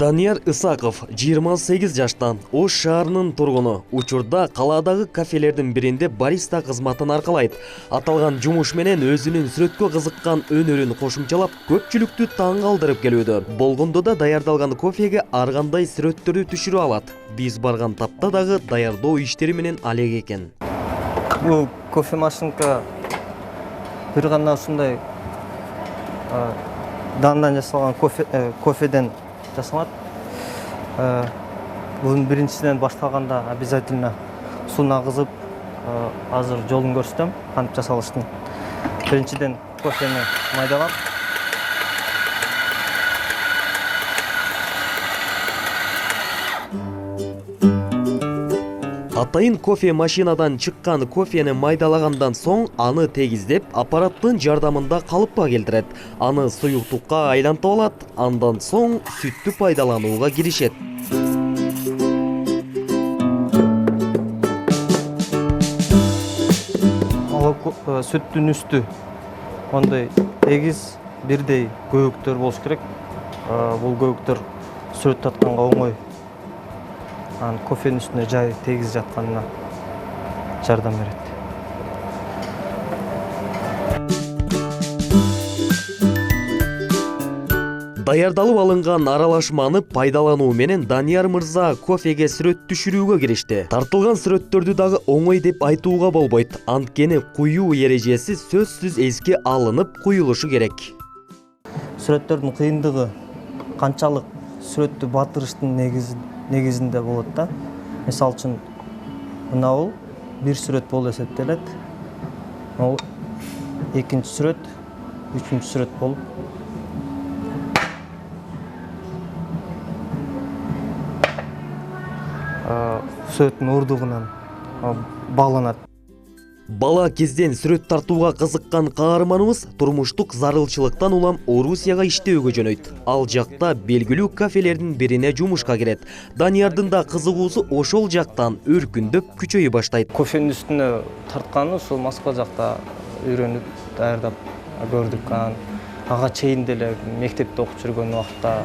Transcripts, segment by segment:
Данияр Исаков 28 жаштан Ош шаарынын тургуну. Учурда каладагы кафелердин биринде бариста кызматын аркалайт. Аталган жумуш менен өзүнүн сүрөткө кызыккан өнөрүн кошумчалап, көпчүлүктү таң калтырып келүүдө. Болгондо да даярдалган кофеге ар кандай сүрөттөрдү түшүрүп алат. Биз барган тапта дагы даярдоо иштери менен алек экен. Бул кофе машинка бир гана ушундай дандан жасалган кофеден жасалат. Bunun birincisinden başlagанда обязательно суна кызып, азыр жолун көрсөтөм, кантип жасалыштын. Биринчиден кофени майдалап, Атайын кофе машинадан чыккан кофени майдалагандан соң аны тегиздеп, аппараттын жардамында калыпка келтирет. Аны суюктукка айлантып алат, андан соң сүттү пайдаланууга киришет. Сүттүн үстү ондай эгиз, бирдей көбүктөр болуш керек. Бул көбүктөр сүрөт татканга оңой. Кофенин үстүнө жай тегиз жатканына жардам берет. Даярдалып алынган аралашманы пайдалануу менен Данияр мырза кофеге сүрөт түшүрүүгө киришти. Тартылган сүрөттөрдү дагы оңой деп айтууга болбойт. Анткени куюу эрежеси сөзсүз эске алынып куюлушу керек. Сүрөттөрдүн кыйындыгы канчалык сүрөттү батырыштын негизинде болот да. Мисалы үчүн мына бул бир сүрөт болуп эсептелет. Ал экинчи сүрөт, үчүнчү сүрөт болуп сүрөттүн урдугунан бааланат. Бала кезден сүрөт тартууга кызыккан каарманыбыз турмуштук зарылчылыктан улам Орусияга иштөөгө жөнөйт. Ал жакта белгилүү кафелердин бирине жумушка кирет. Даниярдын да кызыгуусу ошол жактан өркүндөп күчөйө баштайт. Кофенин үстүнө тартканы ушул Москва жакта үйрөнүп даярдап көрдүк. Ага чейин деле мектепте окуп жүргөн убакта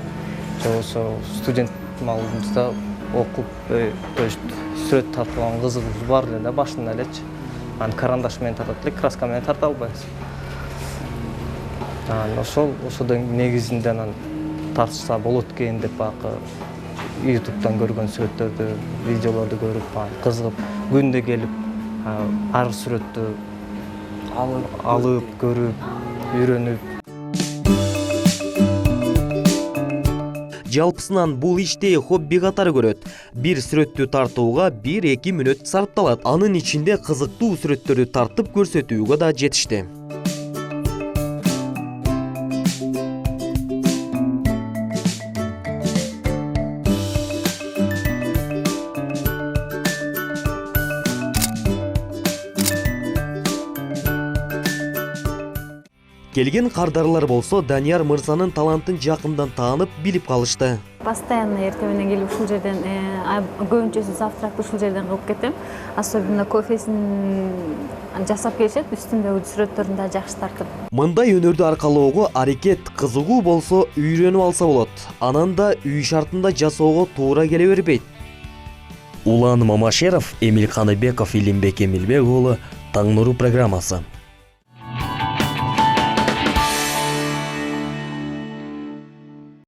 же болбосо студент маалыбызда окуп, сүрөт тартылган кызыгуубуз бар эле да башында элечи. Карандаш менен тартат элек, краска менен тарта албайбыз. Ошодон негизинде тартышса болот экен деп YouTube'дан көргөн сүрөттөрдү, видеолорду көрүп, кызыгып, күндө келип, ар сүрөттү алып, көрүп, үйрөнүп. Жалпысынан бул ишти хобби катары көрөт. Бир сүрөттү тартууга 1-2 мүнөт сарпталат. Анын ичинде кызыктуу сүрөттөрдү тартып көрсөтүүгө да жетишти. Келген кардарлар болсо Данияр мырзанын талантын жакындан таанып, билип калышты. Постоянно эртең менен келип ушул жерден, көбүнчөсү завтракты ушул жерден кылып кетем. Особенно кофесин жасап келишет, үстүндөгү сүрөттөрүн да жакшы тартып. Мындай өнөрдү аркалоого аракет кызыгуу болсо үйрөнүп алса болот. Анан да үй шартында жасоого туура келе бербейт. Улан Мамашеров, Эмил Каныбеков, Илимбек Эмилбек уулу, Таң нуру программасы.